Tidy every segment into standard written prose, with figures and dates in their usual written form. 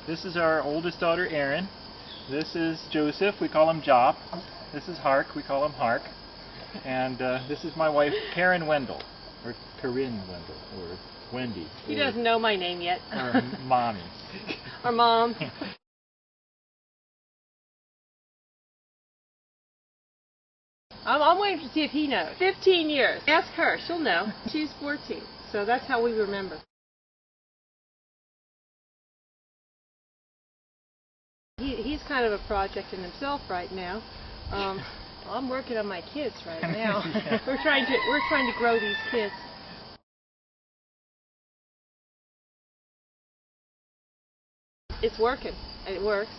This is our oldest daughter, Erin. This is Joseph, we call him Jop. This is Hark, we call him Hark. And this is my wife, Karen Wendell, or Corinne Wendell, or Wendy. He doesn't know my name yet. Or Mommy. Or Mom. I'm waiting to see if he knows. 15 years. Ask her, she'll know. She's 14, so that's how we remember. He's kind of a project in himself right now. I'm working on my kids right now. Yeah. We're trying to grow these kids. It's working. It works.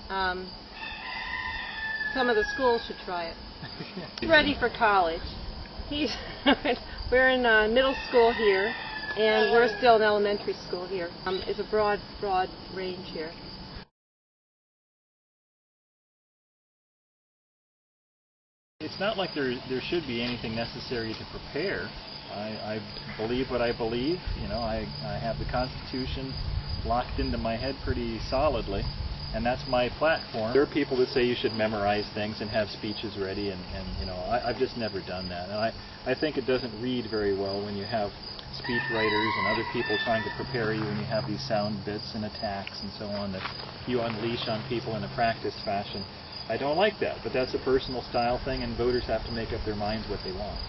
Some of the schools should try it. He's ready for college. We're in middle school here, and we're still in elementary school here. It's a broad range here. It's not like there should be anything necessary to prepare. I believe what I believe. You know, I have the Constitution locked into my head pretty solidly, and that's my platform. There are people that say you should memorize things and have speeches ready, and you know, I've just never done that. And I think it doesn't read very well when you have speech writers and other people trying to prepare you, and you have these sound bits and attacks and so on that you unleash on people in a practiced fashion. I don't like that, but that's a personal style thing, and voters have to make up their minds what they want.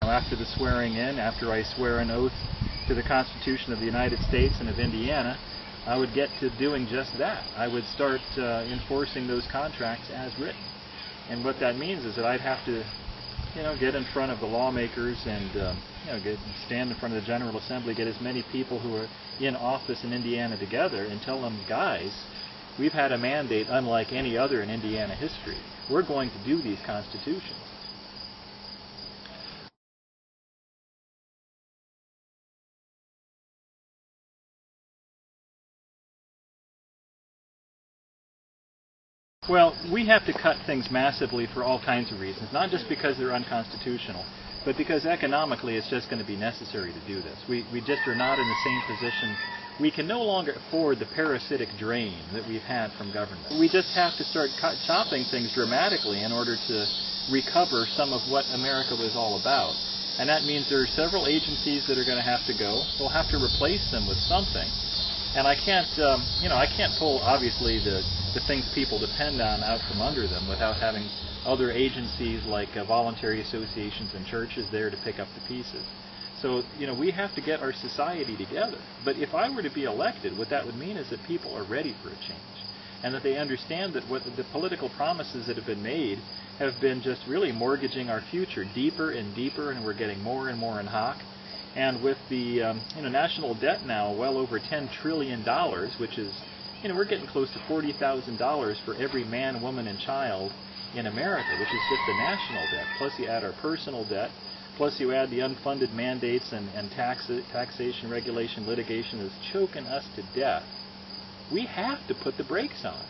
After the swearing in, after I swear an oath to the Constitution of the United States and of Indiana, I would get to doing just that. I would start enforcing those contracts as written. And what that means is that I'd have to, you know, get in front of the lawmakers and you know, stand in front of the General Assembly, get as many people who are in office in Indiana together and tell them, guys, we've had a mandate unlike any other in Indiana history. We're going to do these constitutions. Well, we have to cut things massively for all kinds of reasons, not just because they're unconstitutional, but because economically it's just going to be necessary to do this. We just are not in the same position. We can no longer afford the parasitic drain that we've had from government. We just have to start chopping things dramatically in order to recover some of what America was all about. And that means there are several agencies that are going to have to go. We'll have to replace them with something. And I can't, you know, I can't pull, obviously, the things people depend on out from under them without having other agencies like voluntary associations and churches there to pick up the pieces. So, you know, we have to get our society together. But if I were to be elected, what that would mean is that people are ready for a change, and that they understand that what the political promises that have been made have been just really mortgaging our future deeper and deeper, and we're getting more and more in hock. And with the you know, national debt now well over $10 trillion, which is, you know, we're getting close to $40,000 for every man, woman, and child in America, which is just the national debt. Plus you add our personal debt, plus you add the unfunded mandates and taxation, regulation, litigation that's choking us to death. We have to put the brakes on.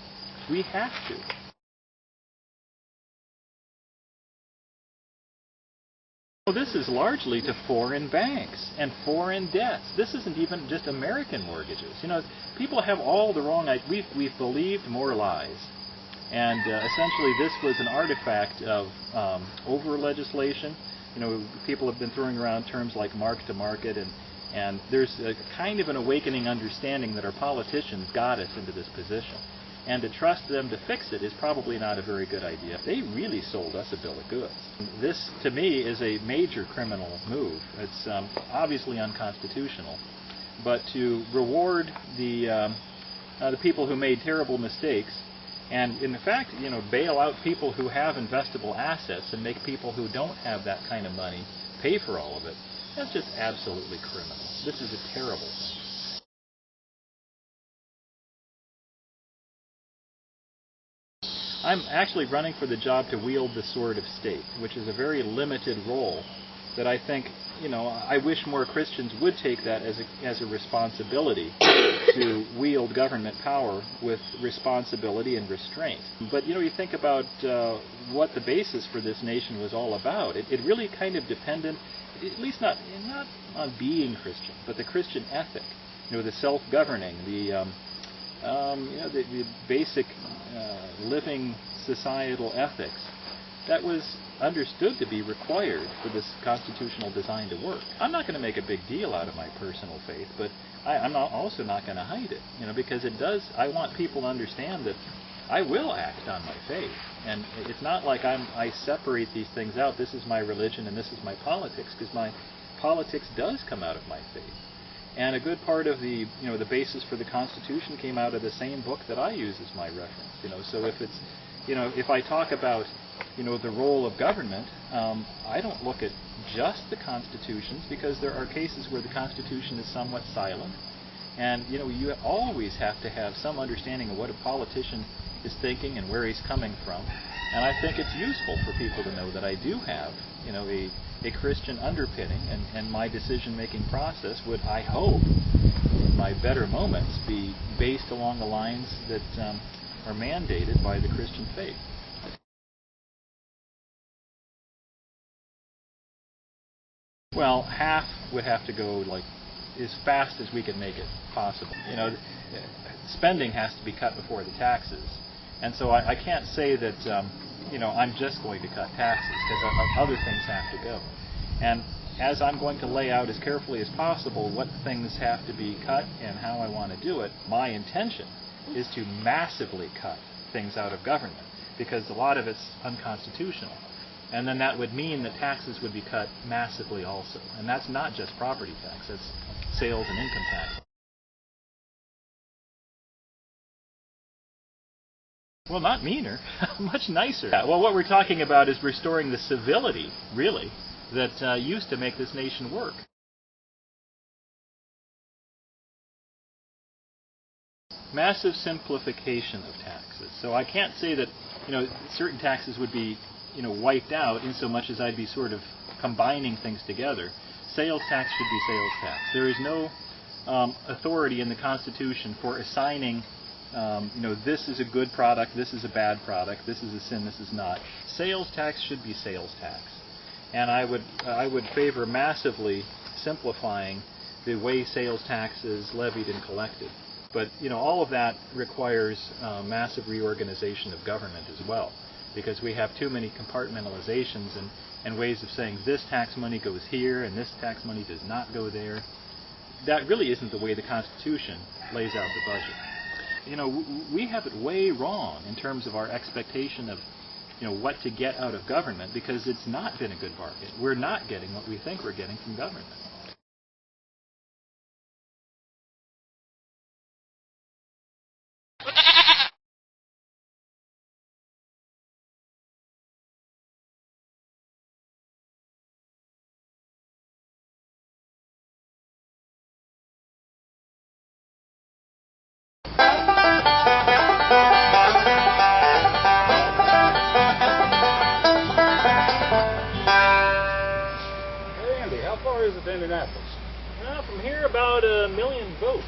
We have to. Well, this is largely to foreign banks and foreign debts. This isn't even just American mortgages. You know, people have all the wrong ideas. We've believed more lies. And essentially this was an artifact of over-legislation. You know, people have been throwing around terms like mark-to-market, and there's a kind of an awakening understanding that our politicians got us into this position. And to trust them to fix it is probably not a very good idea. They really sold us a bill of goods. This, to me, is a major criminal move. It's obviously unconstitutional. But to reward the people who made terrible mistakes, and in fact, you know, bail out people who have investable assets and make people who don't have that kind of money pay for all of it, that's just absolutely criminal. This is a terrible thing. I'm actually running for the job to wield the sword of state, which is a very limited role that I think I wish more Christians would take that as a responsibility to wield government power with responsibility and restraint. But you think about what the basis for this nation was all about. It really kind of depended, at least not on being Christian, but the Christian ethic. The self-governing, the basic living societal ethics that was understood to be required for this constitutional design to work. I'm not going to make a big deal out of my personal faith, but I'm also not going to hide it, because it does. I want people to understand that I will act on my faith, and it's not like I separate these things out. This is my religion and this is my politics, because my politics does come out of my faith. And a good part of the basis for the Constitution came out of the same book that I use as my reference. So if it's, if I talk about, the role of government, I don't look at just the constitutions, because there are cases where the Constitution is somewhat silent. And, you always have to have some understanding of what a politician is thinking and where he's coming from. And I think it's useful for people to know that I do have, a Christian underpinning, and my decision-making process would, I hope, in my better moments, be based along the lines that are mandated by the Christian faith. Well, half would have to go as fast as we can make it possible. Spending has to be cut before the taxes, and so I can't say that I'm just going to cut taxes, because other things have to go. And as I'm going to lay out as carefully as possible what things have to be cut and how I want to do it, my intention is to massively cut things out of government, because a lot of it's unconstitutional. And then that would mean that taxes would be cut massively also. And that's not just property tax, that's sales and income tax. Well, not meaner, much nicer. Well, what we're talking about is restoring the civility, really, that used to make this nation work. Massive simplification of taxes. So I can't say that, certain taxes would be, wiped out in so much as I'd be sort of combining things together. Sales tax should be sales tax. There is no authority in the Constitution for assigning, this is a good product, this is a bad product, this is a sin, this is not. Sales tax should be sales tax. And I would favor massively simplifying the way sales tax is levied and collected. But all of that requires massive reorganization of government as well, because we have too many compartmentalizations and ways of saying this tax money goes here and this tax money does not go there. That really isn't the way the Constitution lays out the budget. We have it way wrong in terms of our expectation of what to get out of government, because it's not been a good bargain. We're not getting what we think we're getting from government. How far is it to Indianapolis? From here, about 1 million votes.